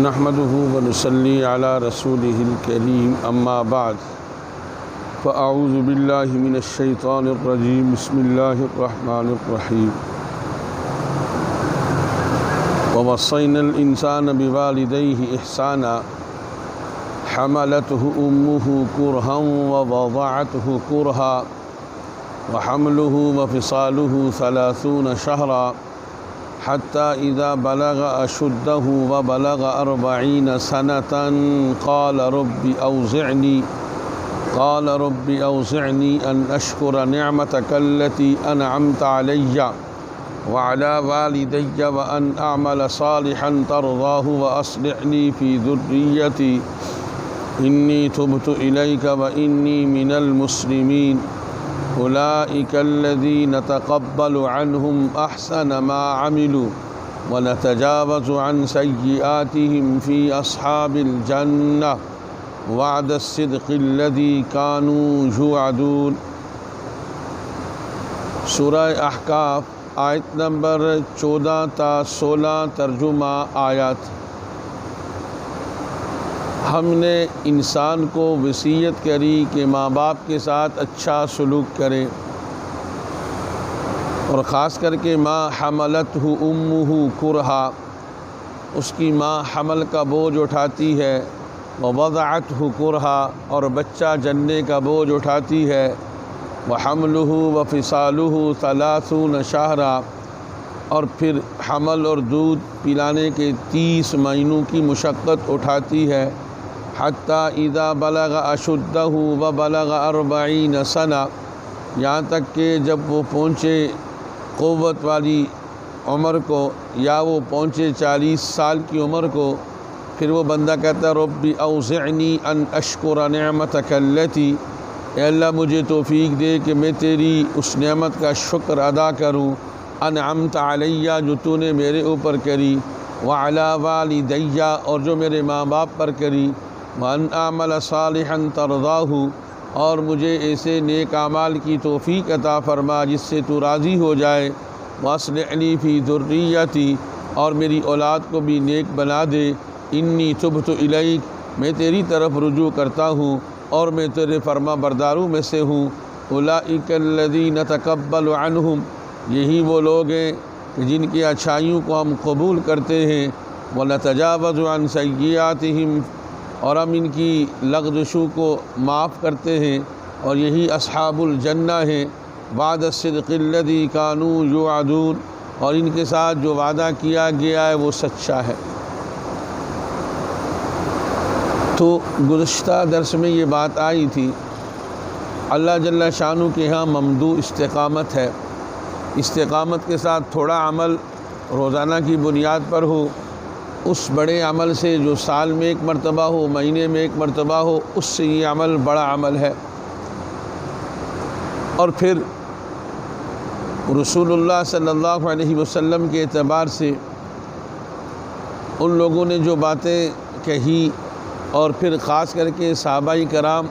نحمده ونصلي على رسوله الكريم اما بعد فاعوذ بالله من الشيطان الرجيم بسم الله الرحمن الرحيم ووصينا الإنسان بوالديه إحسانا حملته أمه كرها ووضعته كرها وحمله وفصاله 30 شهرا حتى إذا بلغ أشده وبلغ 40 سنة قال رب أوزعني أن أشكر نعمتك التي أنعمت علي وعلى والدي وأن أعمل صالحا ترضاه وأصلح لي في ذريتي إني تبت إليك وإني من المسلمين أولئك الذين نتقبل عنهم أحسن ما عملوا ونتجاوز عن سيئاتهم في أصحاب الجنة وعد الصدق الذي كانوا يوعدون۔ سورہ احقاف آیت نمبر 14 تا 16 ترجمہ آیات۔ ہم نے انسان کو وصیت کری کہ ماں باپ کے ساتھ اچھا سلوک کرے، اور خاص کر کے ماں حملتہ امہ کرہا، اس کی ماں حمل کا بوجھ اٹھاتی ہے، ووضعتہ کرہا، اور بچہ جننے کا بوجھ اٹھاتی ہے، وحملہ وفصالہ 30 شہرا، اور پھر حمل اور دودھ پلانے کے 30 مہینوں کی مشقت اٹھاتی ہے، حتیٰ اذا بلغ اشدہ وبلغ 40 سنہ، یہاں تک کہ جب وہ پہنچے قوت والی عمر کو، یا وہ پہنچے 40 سال کی عمر کو، پھر وہ بندہ کہتا ہے رب اوزعنی ان اشکر نعمتک التی، اے اللہ مجھے توفیق دے کہ میں تیری اس نعمت کا شکر ادا کروں، انعمت علیہ، جو تو نے میرے اوپر کری، وعلی والدی، اور جو میرے ماں باپ پر کری، وان اعمل صالحا ترضاہ، اور مجھے ایسے نیک اعمال کی توفیق عطا فرما جس سے تو راضی ہو جائے، واصلح لی فی ذریتی، اور میری اولاد کو بھی نیک بنا دے، انی تبت الیک، میں تیری طرف رجوع کرتا ہوں اور میں تیرے فرما برداروں میں سے ہوں، اولئک الذین نتقبل عنہم، یہی وہ لوگ ہیں کہ جن کی اچھائیوں کو ہم قبول کرتے ہیں، ونتجاوز عن سیئاتہم، اور ہم ان کی لغزشوں کو معاف کرتے ہیں، اور یہی اصحاب الجنہ ہیں، وعد الصدق الذی کانوا یوعدون، اور ان کے ساتھ جو وعدہ کیا گیا ہے وہ سچا ہے۔ تو گزشتہ درس میں یہ بات آئی تھی، اللہ جل شانہ کے ہاں ممدوح استقامت ہے، استقامت کے ساتھ تھوڑا عمل روزانہ کی بنیاد پر ہو، اس بڑے عمل سے جو سال میں ایک مرتبہ ہو، مہینے میں ایک مرتبہ ہو، اس سے یہ عمل بڑا عمل ہے۔ اور پھر رسول اللہ صلی اللہ علیہ وسلم کے اعتبار سے ان لوگوں نے جو باتیں کہی، اور پھر خاص کر کے صحابہ کرام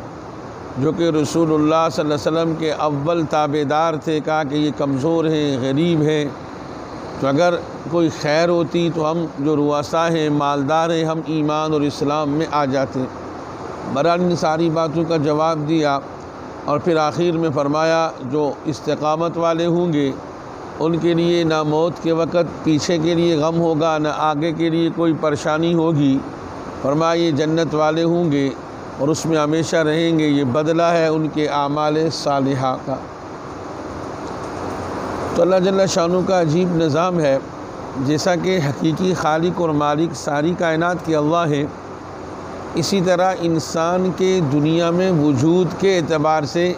جو کہ رسول اللہ صلی اللہ علیہ وسلم کے اول تابعدار تھے، کہا کہ یہ کمزور ہیں، غریب ہیں، تو اگر کوئی خیر ہوتی تو ہم جو رؤساء ہیں، مالدار ہیں، ہم ایمان اور اسلام میں آ جاتے۔ بہرحال ان ساری باتوں کا جواب دیا، اور پھر آخر میں فرمایا جو استقامت والے ہوں گے ان کے لیے نہ موت کے وقت پیچھے کے لیے غم ہوگا، نہ آگے کے لیے کوئی پریشانی ہوگی، فرمایا یہ جنت والے ہوں گے اور اس میں ہمیشہ رہیں گے، یہ بدلہ ہے ان کے اعمال صالحہ کا۔ تو اللہ جل شانہ کا عجیب نظام ہے، جیسا کہ حقیقی خالق اور مالک ساری کائنات کے اللہ ہیں، اسی طرح انسان کے دنیا میں وجود کے اعتبار سے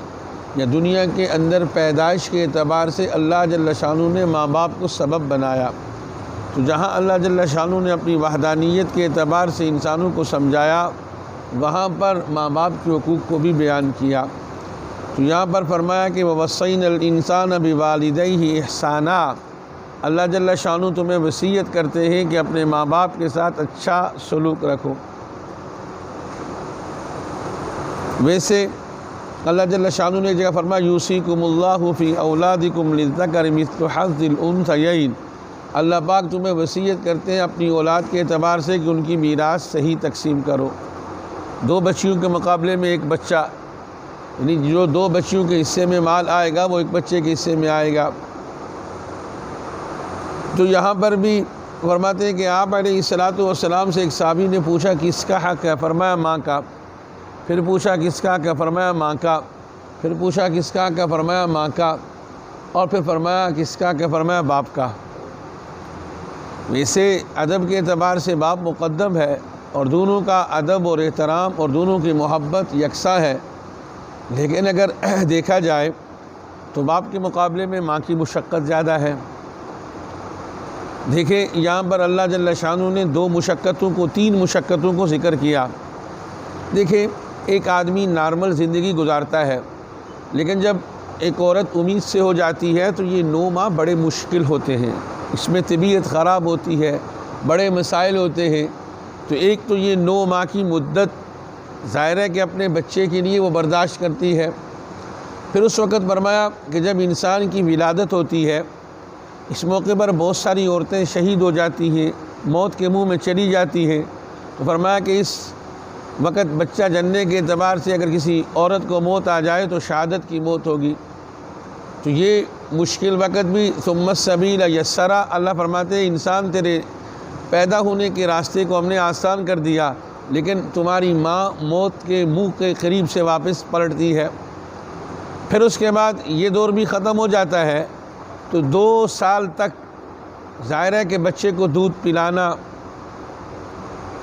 یا دنیا کے اندر پیدائش کے اعتبار سے اللہ جل شانہ نے ماں باپ کو سبب بنایا۔ تو جہاں اللہ جل شانہ نے اپنی وحدانیت کے اعتبار سے انسانوں کو سمجھایا، وہاں پر ماں باپ کے حقوق کو بھی بیان کیا۔ تو یہاں پر فرمایا کہ وَوَصَّيْنَا الْإِنسَانَ بِوَالِدَيْهِ إِحْسَانًا، اللہ جل شانہ تمہیں وصیت کرتے ہیں کہ اپنے ماں باپ کے ساتھ اچھا سلوک رکھو۔ ویسے اللہ جل شانہ نے جگہ فرمایا یوصیکم اللہ فی اولادکم للذکر مثل حظ الانثیین، اللہ پاک تمہیں وصیت کرتے ہیں اپنی اولاد کے اعتبار سے کہ ان کی میراث صحیح تقسیم کرو۔ 2 بچیوں کے مقابلے میں 1 بچہ، یعنی جو 2 بچیوں کے حصے میں مال آئے گا وہ 1 بچے کے حصے میں آئے گا۔ تو یہاں پر بھی فرماتے ہیں کہ آپ علیہ السلام سے ایک صحابی نے پوچھا کس کا حق ہے؟ فرمایا ماں کا۔ پھر پوچھا کس کا حق ہے؟ فرمایا ماں کا۔ پھر پوچھا کس کا حق ہے؟ فرمایا ماں کا۔ اور پھر فرمایا کس کا حق ہے؟ فرمایا باپ کا۔ ویسے ادب کے اعتبار سے باپ مقدم ہے اور دونوں کا ادب اور احترام اور دونوں کی محبت یکساں ہے، لیکن اگر دیکھا جائے تو باپ کے مقابلے میں ماں کی مشقت زیادہ ہے۔ دیکھیں یہاں پر اللہ جل شانہ نے 2 مشقتوں کو 3 مشقتوں کو ذکر کیا۔ دیکھیں ایک آدمی نارمل زندگی گزارتا ہے، لیکن جب ایک عورت امید سے ہو جاتی ہے تو یہ 9 ماہ بڑے مشکل ہوتے ہیں، اس میں طبیعت خراب ہوتی ہے، بڑے مسائل ہوتے ہیں۔ تو ایک تو یہ 9 ماہ کی مدت ظاہر ہے کہ اپنے بچے کے لیے وہ برداشت کرتی ہے۔ پھر اس وقت فرمایا کہ جب انسان کی ولادت ہوتی ہے، اس موقع پر بہت ساری عورتیں شہید ہو جاتی ہیں، موت کے منہ میں چلی جاتی ہیں، تو فرمایا کہ اس وقت بچہ جننے کے اعتبار سے اگر کسی عورت کو موت آ جائے تو شہادت کی موت ہوگی۔ تو یہ مشکل وقت بھی ثم السبیل یسرا، اللہ فرماتے ہیں انسان تیرے پیدا ہونے کے راستے کو ہم نے آسان کر دیا، لیکن تمہاری ماں موت کے منہ کے قریب سے واپس پلٹتی ہے۔ پھر اس کے بعد یہ دور بھی ختم ہو جاتا ہے تو 2 سال تک ظاہر ہے کہ بچے کو دودھ پلانا،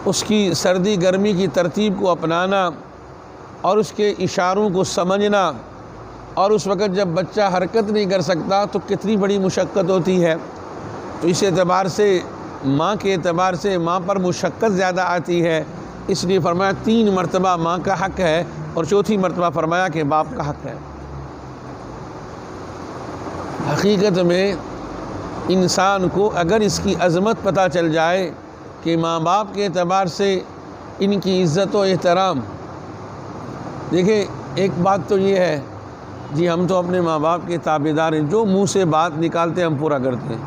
اس کی سردی گرمی کی ترتیب کو اپنانا اور اس کے اشاروں کو سمجھنا، اور اس وقت جب بچہ حرکت نہیں کر سکتا تو کتنی بڑی مشقت ہوتی ہے۔ تو اس اعتبار سے ماں کے اعتبار سے ماں پر مشقت زیادہ آتی ہے، اس لیے فرمایا 3 مرتبہ ماں کا حق ہے اور 4تھی مرتبہ فرمایا کہ باپ کا حق ہے۔ حقیقت میں انسان کو اگر اس کی عظمت پتہ چل جائے کہ ماں باپ کے اعتبار سے ان کی عزت و احترام، دیکھیں ایک بات تو یہ ہے جی ہم تو اپنے ماں باپ کے تابعدار ہیں، جو منہ سے بات نکالتے ہیں ہم پورا کرتے ہیں۔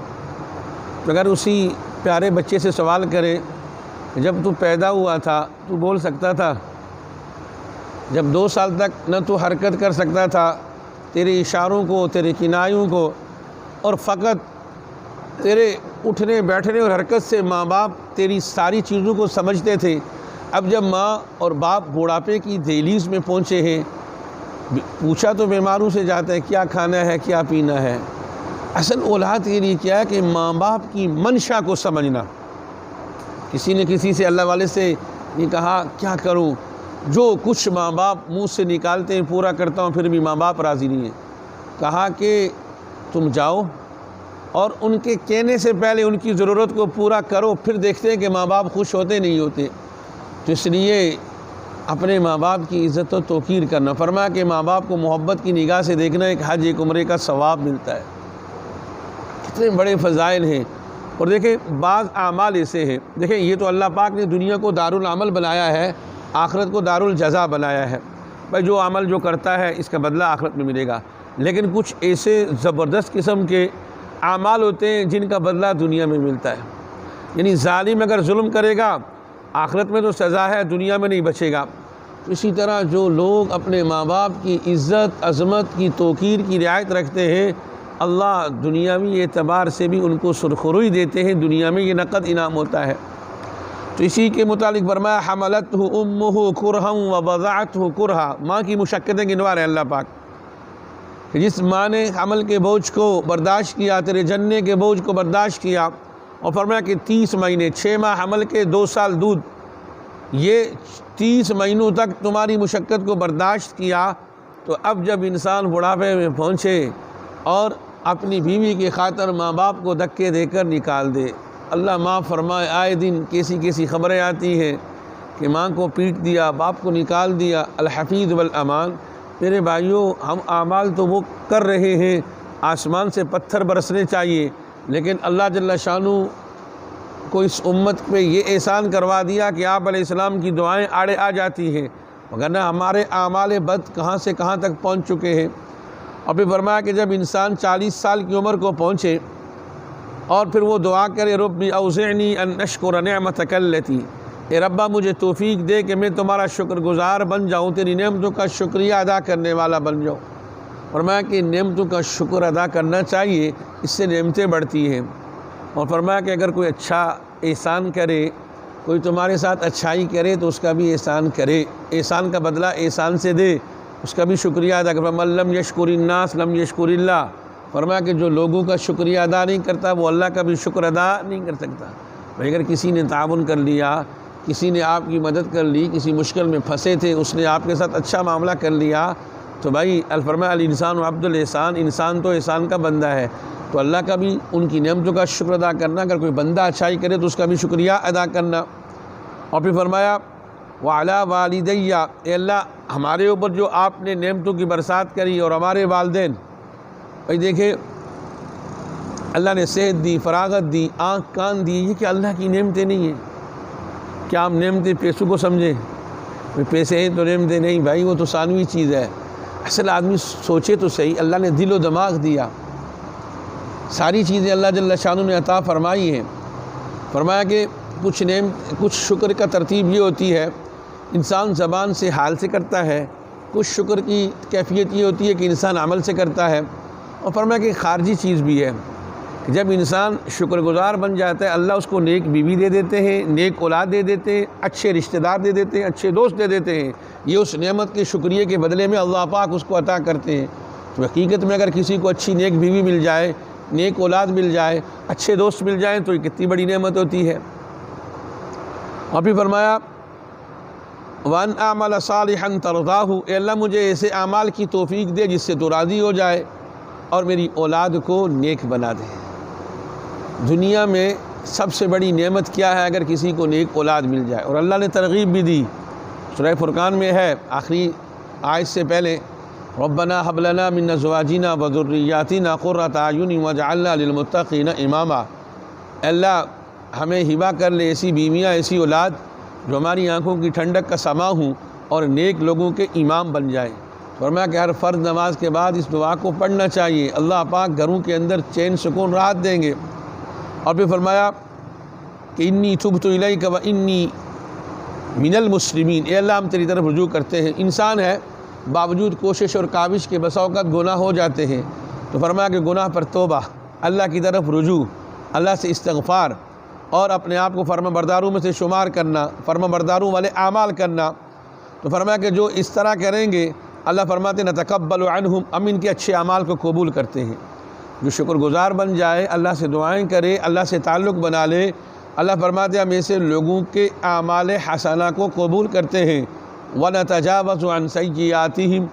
تو اگر اسی پیارے بچے سے سوال کریں جب تو پیدا ہوا تھا تو بول سکتا تھا؟ جب 2 سال تک نہ تو حرکت کر سکتا تھا، تیرے اشاروں کو، تیرے کنایوں کو، اور فقط تیرے اٹھنے بیٹھنے اور حرکت سے ماں باپ تیری ساری چیزوں کو سمجھتے تھے۔ اب جب ماں اور باپ بوڑھاپے کی دہلیز میں پہنچے ہیں، پوچھا تو بیماروں سے جاتا ہے کیا کھانا ہے کیا پینا ہے۔ اصل اولاد کے لیے کیا ہے کہ ماں باپ کی منشا کو سمجھنا۔ کسی نے کسی سے اللہ والے سے یہ کہا کیا کروں، جو کچھ ماں باپ منہ سے نکالتے ہیں پورا کرتا ہوں، پھر بھی ماں باپ راضی نہیں ہیں۔ کہا کہ تم جاؤ اور ان کے کہنے سے پہلے ان کی ضرورت کو پورا کرو، پھر دیکھتے ہیں کہ ماں باپ خوش ہوتے نہیں ہوتے۔ تو اس لیے اپنے ماں باپ کی عزت و توقیر کرنا۔ فرمایا کہ ماں باپ کو محبت کی نگاہ سے دیکھنا ایک حج ایک عمرے کا ثواب ملتا ہے۔ کتنے بڑے فضائل ہیں۔ اور دیکھیں بعض اعمال ایسے ہیں، دیکھیں یہ تو اللہ پاک نے دنیا کو دارالعمل بنایا ہے، آخرت کو دارالجزا بنایا ہے۔ بھائی جو عمل جو کرتا ہے اس کا بدلہ آخرت میں ملے گا، لیکن کچھ ایسے زبردست قسم کے اعمال ہوتے ہیں جن کا بدلہ دنیا میں ملتا ہے۔ یعنی ظالم اگر ظلم کرے گا آخرت میں تو سزا ہے، دنیا میں نہیں بچے گا۔ اسی طرح جو لوگ اپنے ماں باپ کی عزت عظمت کی توقیر کی رعایت رکھتے ہیں، اللہ دنیاوی اعتبار سے بھی ان کو سرخروئی دیتے ہیں، دنیا میں یہ نقد انعام ہوتا ہے۔ تو اسی کے متعلق فرمایا حملتہ امہ کرہا ووضعتہ کرہا، ماں کی مشقتیں گنوا رہے ہیں اللہ پاک کہ جس ماں نے حمل کے بوجھ کو برداشت کیا، تیرے جننے کے بوجھ کو برداشت کیا، اور فرمایا کہ 30 مہینے 6 ماہ حمل کے 2 سال دودھ، یہ 30 مہینوں تک تمہاری مشقت کو برداشت کیا، تو اب جب انسان بڑھاپے میں پہنچے اور اپنی بیوی کی خاطر ماں باپ کو دھکے دے کر نکال دے، اللہ معاف فرمائے آئے دن کیسی خبریں آتی ہیں کہ ماں کو پیٹ دیا، باپ کو نکال دیا۔ الحفیظ والامان، میرے بھائیوں ہم اعمال تو وہ کر رہے ہیں، آسمان سے پتھر برسنے چاہیے، لیکن اللہ جل شانہ کو اس امت پہ یہ احسان کروا دیا کہ آپ علیہ السلام کی دعائیں آڑے آ جاتی ہیں، وگرنہ ہمارے اعمال بد کہاں سے کہاں تک پہنچ چکے ہیں۔ اور پھر فرمایا کہ جب انسان 40 سال کی عمر کو پہنچے اور پھر وہ دعا کرے ربی اوزعنی ان اشکر نعمتک التی، اے ربا مجھے توفیق دے کہ میں تمہارا شکر گزار بن جاؤں، تیری نعمتوں کا شکریہ ادا کرنے والا بن جاؤں۔ فرمایا کہ نعمتوں کا شکر ادا کرنا چاہیے، اس سے نعمتیں بڑھتی ہیں۔ اور فرمایا کہ اگر کوئی اچھا احسان کرے، کوئی تمہارے ساتھ اچھائی کرے تو اس کا بھی احسان کرے، احسان کا بدلہ احسان سے دے، اس کا بھی شکریہ ادا کرے۔ من لم یشکر الناس لم یشکر اللہ، فرمایا کہ جو لوگوں کا شکریہ ادا نہیں کرتا وہ اللہ کا بھی شکر ادا نہیں کر سکتا۔ بھائی اگر کسی نے تعاون کر لیا، کسی نے آپ کی مدد کر لی، کسی مشکل میں پھنسے تھے، اس نے آپ کے ساتھ اچھا معاملہ کر لیا، تو بھائی الفرماء الانسان عبد الاحسان، انسان تو احسان کا بندہ ہے، تو اللہ کا بھی ان کی نعمتوں کا شکر ادا کرنا، اگر کوئی بندہ اچھائی کرے تو اس کا بھی شکریہ ادا کرنا۔ اور پھر فرمایا وعلی والدیہ، اے اللہ ہمارے اوپر جو آپ نے نعمتوں کی برسات کری اور ہمارے والدین، بھائی دیکھیں اللہ نے صحت دی، فراغت دی، آنکھ کان دی، یہ کہ اللہ کی نعمتیں نہیں ہیں؟ کیا ہم نعمتیں پیسوں کو سمجھیں؟ پیسے ہیں تو نعمتیں نہیں، بھائی وہ تو ثانوی چیز ہے۔ اصل آدمی سوچے تو صحیح، اللہ نے دل و دماغ دیا، ساری چیزیں اللہ جل شانہ نے عطا فرمائی ہیں۔ فرمایا کہ کچھ شکر کا ترتیب یہ ہوتی ہے، انسان زبان سے حال سے کرتا ہے، کچھ شکر کی کیفیت یہ ہوتی ہے کہ انسان عمل سے کرتا ہے، اور فرمایا کہ خارجی چیز بھی ہے کہ جب انسان شکر گزار بن جاتا ہے اللہ اس کو نیک بیوی دے دیتے ہیں، نیک اولاد دے دیتے ہیں، اچھے رشتہ دار دے دیتے ہیں، اچھے دوست دے دیتے ہیں، یہ اس نعمت کے شکریہ کے بدلے میں اللہ پاک اس کو عطا کرتے ہیں۔ تو حقیقت میں اگر کسی کو اچھی نیک بیوی مل جائے، نیک اولاد مل جائے، اچھے دوست مل جائیں تو یہ کتنی بڑی نعمت ہوتی ہے۔ اور پھر فرمایا وَأَنْ أَعْمَلَ صَالِحًا تَرْضَاهُ، اے اللہ مجھے ایسے اعمال کی توفیق دے جس سے تو راضی ہو جائے، اور میری اولاد کو نیک بنا دے۔ دنیا میں سب سے بڑی نعمت کیا ہے؟ اگر کسی کو نیک اولاد مل جائے، اور اللہ نے ترغیب بھی دی، سورہ فرقان میں ہے آخری آیت سے پہلے ربنا هب لنا من ازواجنا وذرياتنا قرة اعین واجعلنا للمتقین اماما، اللہ ہمیں ہبہ کر لے ایسی بیویاں، ایسی اولاد جو ہماری آنکھوں کی ٹھنڈک کا سما ہوں اور نیک لوگوں کے امام بن جائیں۔ فرمایا کہ ہر فرض نماز کے بعد اس دعا کو پڑھنا چاہیے، اللہ پاک گھروں کے اندر چین سکون راحت دیں گے۔ اور پھر فرمایا کہ انی تبت الیک وانی من المسلمین، اے اللہ ہم تیری طرف رجوع کرتے ہیں۔ انسان ہے، باوجود کوشش اور کاوش کے بسا اوقات گناہ ہو جاتے ہیں، تو فرمایا کہ گناہ پر توبہ، اللہ کی طرف رجوع، اللہ سے استغفار، اور اپنے آپ کو فرما برداروں میں سے شمار کرنا، فرما برداروں والے اعمال کرنا۔ تو فرمایا کہ جو اس طرح کریں گے اللہ فرماتے نتقبل عنہم، ہم ان کے اچھے اعمال کو قبول کرتے ہیں۔ جو شکر گزار بن جائے، اللہ سے دعائیں کرے، اللہ سے تعلق بنا لے، اللہ فرماتے ہم ایسے لوگوں کے اعمال حسنہ کو قبول کرتے ہیں۔ وَنَتَجَاوَزُ عَنْ سَيِّئَاتِهِمْ،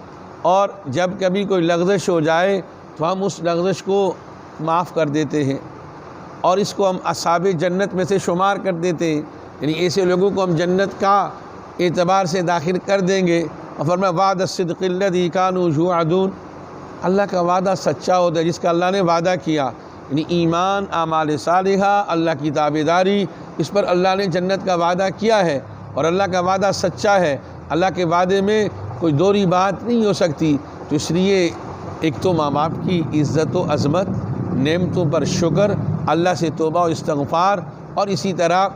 اور جب کبھی کوئی لغزش ہو جائے تو ہم اس لغزش کو معاف کر دیتے ہیں، اور اس کو ہم اصحاب جنت میں سے شمار کر دیتے ہیں، یعنی ایسے لوگوں کو ہم جنت کا اعتبار سے داخل کر دیں گے۔ اور فرمایا وعد الصدق الذی کانوا یوعدون، اللہ کا وعدہ سچا ہوتا ہے جس کا اللہ نے وعدہ کیا، یعنی ایمان، اعمال صالحہ، اللہ کی تابعداری، اس پر اللہ نے جنت کا وعدہ کیا ہے، اور اللہ کا وعدہ سچا ہے، اللہ کے وعدے میں کوئی دوہری بات نہیں ہو سکتی۔ تو اس لیے ایک تو ماں باپ کی عزت و عظمت، نعمتوں پر شکر، اللہ سے توبہ و استغفار، اور اسی طرح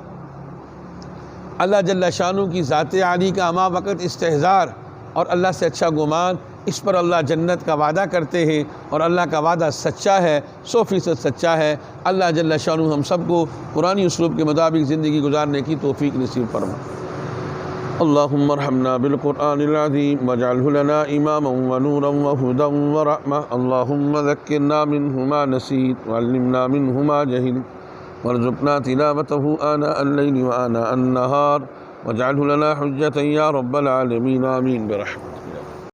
اللہ جل شانہ کی ذات عالی کا ہمہ وقت استحضار اور اللہ سے اچھا گمان، اس پر اللہ جنت کا وعدہ کرتے ہیں، اور اللہ کا وعدہ سچا ہے، 100% سچا ہے۔ اللہ جل شانہ ہم سب کو قرآنی اسلوب کے مطابق زندگی گزارنے کی توفیق نصیب فرمائے۔ اللہم ارحمنا بالقرآن العظیم واجعلہ لنا اماما ونورا وہدی ورحمہ، اللہم ذکرنا منہ ما نسیت وعلمنا منہ ما جہلت وارزقنا تلاوتہ آناء اللیل وآناء النہار واجعلہ لنا حجتا یا رب العالمین، آمین برحمتک۔